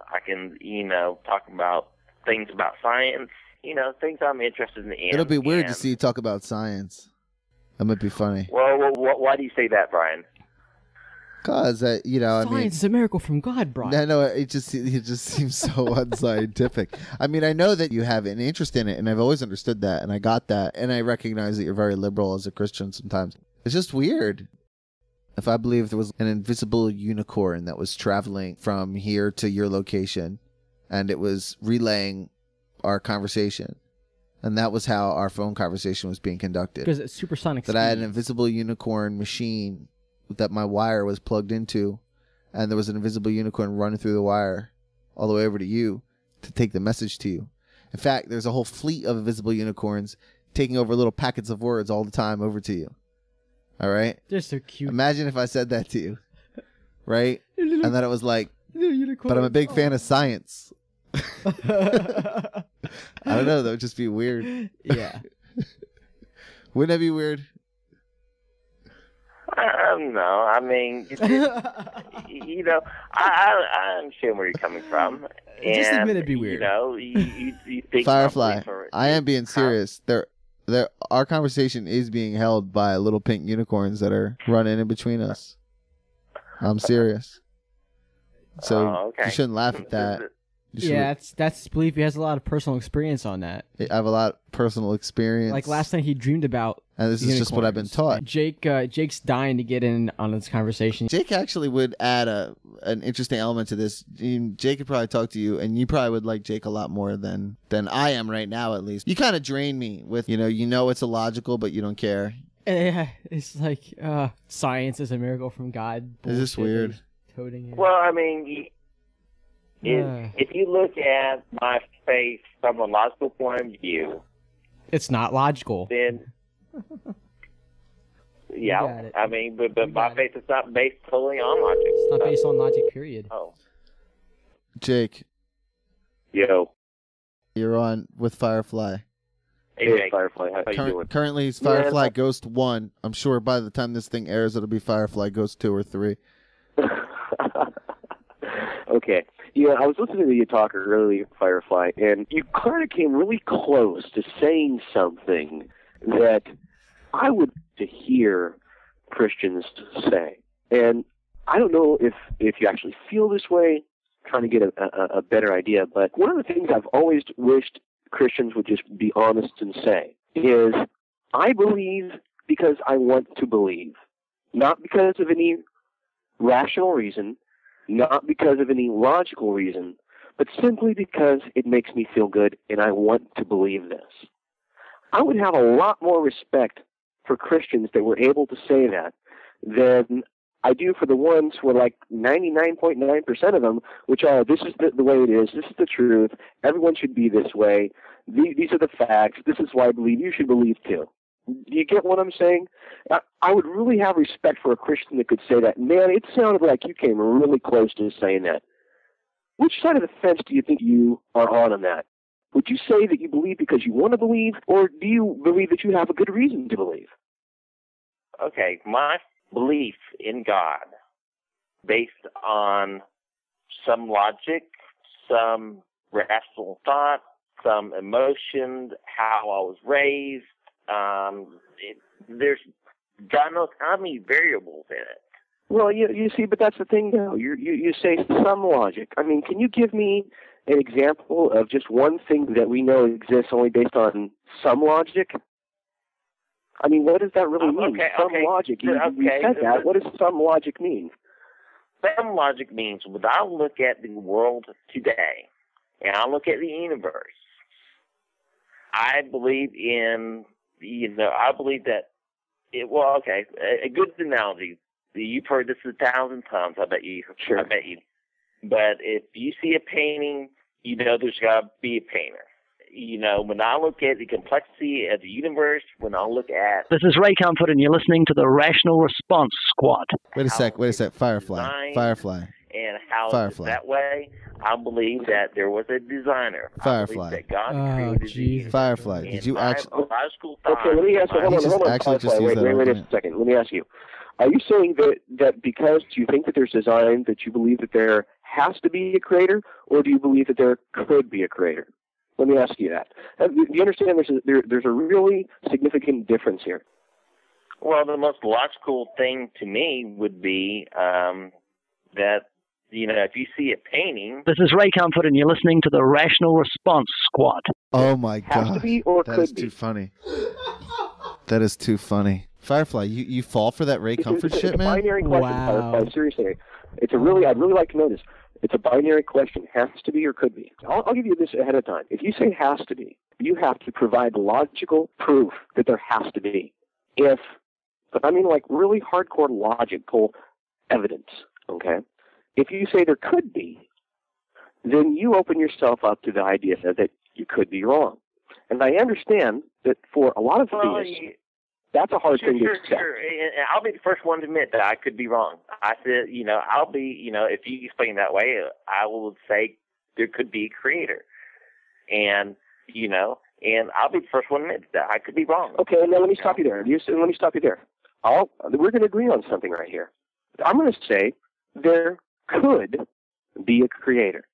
I can, talk about things about science, things I'm interested in. It'll be weird to see you talk about science. That might be funny. Well, why do you say that, Brian? Because, science is a miracle from God, Brian. No, it just seems so unscientific. I mean, I know that you have an interest in it, and I've always understood that, and I got that, and I recognize that you're very liberal as a Christian sometimes. It's just weird. If I believe there was an invisible unicorn that was traveling from here to your location, and it was relaying our conversation, and that was how our phone conversation was being conducted. Because it's supersonic speed. That I had an invisible unicorn machine that my wire was plugged into, and there was an invisible unicorn running through the wire all the way over to you to take the message to you. In fact, there's a whole fleet of invisible unicorns taking over little packets of words all the time over to you. All right? They're so cute. Imagine if I said that to you, right? And then it was like, but I'm a big fan of science. I don't know. That would just be weird. Yeah. Wouldn't that be weird? No, I mean, I understand where you're coming from. And, just admit it'd be weird. You think Firefly, I am being serious. Our conversation is being held by little pink unicorns that are running in between us. I'm serious. So okay. You shouldn't laugh at that. That's his belief. He has a lot of personal experience on that. I have a lot of personal experience. Like last night he dreamed about and this is just what I've been taught. Jake's dying to get in on this conversation. Jake actually would add an interesting element to this. Jake could probably talk to you, and you probably would like Jake a lot more than I am right now, at least. You kind of drain me with, it's illogical, but you don't care. It's like science is a miracle from God. Is this weird? Well, I mean, if you look at my faith from a logical point of view, it's not logical. Then, yeah, I mean, but my faith is not based solely on logic. It's not based on logic, period. Oh. Jake. Yo. You're on with Firefly. Hey, Firefly, how you doing? Currently, it's Firefly Ghost 1. I'm sure by the time this thing airs, it'll be Firefly Ghost 2 or 3. Okay. Yeah, I was listening to you talk earlier, Firefly, and you kind of came really close to saying something that I would to hear Christians say. And I don't know if you actually feel this way, trying to get a better idea, but one of the things I've always wished Christians would just be honest and say is, I believe because I want to believe, not because of any rational reason, not because of any logical reason, but simply because it makes me feel good and I want to believe this. I would have a lot more respect for Christians that were able to say that than I do for the ones who are like 99.9% of them, which are, this is the way it is, this is the truth, everyone should be this way, these are the facts, this is why I believe, you should believe too. Do you get what I'm saying? I would really have respect for a Christian that could say that. Man, it sounded like you came really close to saying that. Which side of the fence do you think you are on that? Would you say that you believe because you want to believe, or do you believe that you have a good reason to believe? Okay, my belief in God, based on some logic, some rational thought, some emotion, how I was raised, there's God knows how many variables in it. Well, you see, but that's the thing now. You say some logic. I mean, can you give me an example of just one thing that we know exists only based on some logic? I mean, what does that really mean? Some logic. You said that. What does some logic mean? Some logic means when I look at the world today, and I look at the universe, I believe in, I believe that, a good analogy. You've heard this 1,000 times, I bet you. Sure. I bet you. But if you see a painting, there's got to be a painter. When I look at the complexity of the universe, when I look at... This is Ray Comfort, and you're listening to the Rational Response Squad. Wait a sec. Firefly. And how it's that way, I believe that there was a designer. Firefly. I believe that God created Firefly. Did you actually... Okay, let me ask you. Hold on. Wait a second. Let me ask you. Are you saying that because you think that there's design, that you believe that there has to be a creator, or do you believe that there could be a creator? Let me ask you that. Do you understand there's a really significant difference here? Well, the most logical thing to me would be that, if you see a painting... This is Ray Comfort, and you're listening to the Rational Response Squad. Oh, my God. Has to be or that could is be. Too funny. That is too funny. Firefly, you fall for that Ray Comfort shit, it's a man? binary question, Wow. Firefly. Seriously. I'd really like to know this. It's a binary question. Has to be or could be. I'll give you this ahead of time. If you say has to be, you have to provide logical proof that there has to be. Really hardcore logical evidence, okay? If you say there could be, then you open yourself up to the idea that you could be wrong. And I understand that for a lot of theists, that's a hard thing to accept. Sure. I'll be the first one to admit that I could be wrong. I said, I'll be, if you explain it that way, I will say there could be a creator. And, and I'll be the first one to admit that I could be wrong. Okay, now let me stop you there. We're going to agree on something right here. I'm going to say there could be a creator.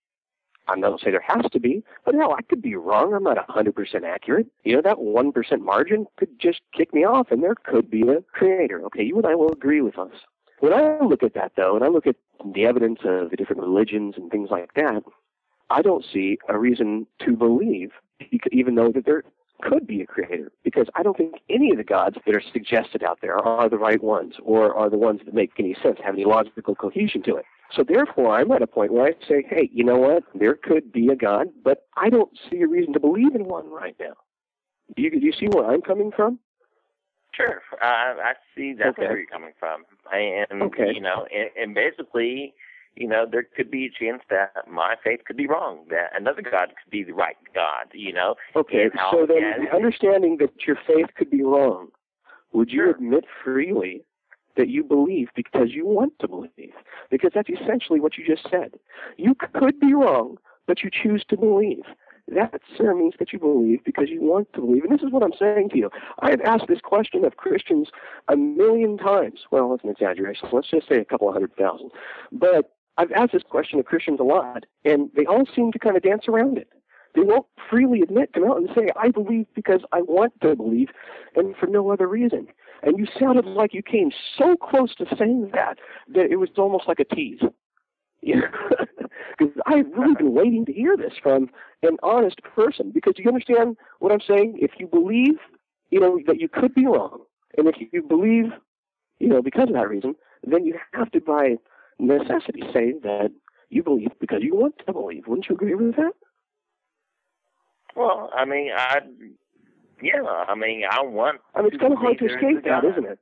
I'm not going to say there has to be, but hell, I could be wrong. I'm not 100% accurate. That 1% margin could just kick me off, and there could be a creator. Okay, you and I will agree with us. When I look at that, though, and I look at the evidence of the different religions and things like that, I don't see a reason to believe, even though that there could be a creator, because I don't think any of the gods that are suggested out there are the right ones, or are the ones that make any sense, have any logical cohesion to it. So therefore, I'm at a point where I say, hey, you know what? There could be a God, but I don't see a reason to believe in one right now. Do you see where I'm coming from? Sure. I see definitely where you're coming from. And, and basically, there could be a chance that my faith could be wrong, that another God could be the right God, Okay, so then understanding that your faith could be wrong, would you admit freely that you believe because you want to believe? Because that's essentially what you just said. You could be wrong, but you choose to believe. That, sir, means that you believe because you want to believe. And this is what I'm saying to you. I have asked this question of Christians 1,000,000 times. Well, that's an exaggeration. Let's just say a couple of 100,000. But I've asked this question of Christians a lot, and they all seem to kind of dance around it. They won't freely come out and say, I believe because I want to believe, and for no other reason. And you sounded like you came so close to saying that it was almost like a tease. Because I've really been waiting to hear this from an honest person. Because you understand what I'm saying? If you believe, that you could be wrong, and if you believe, because of that reason, then you have to, by necessity, say that you believe because you want to believe. Wouldn't you agree with that? Well, I want. It's kind of hard to escape that, isn't it?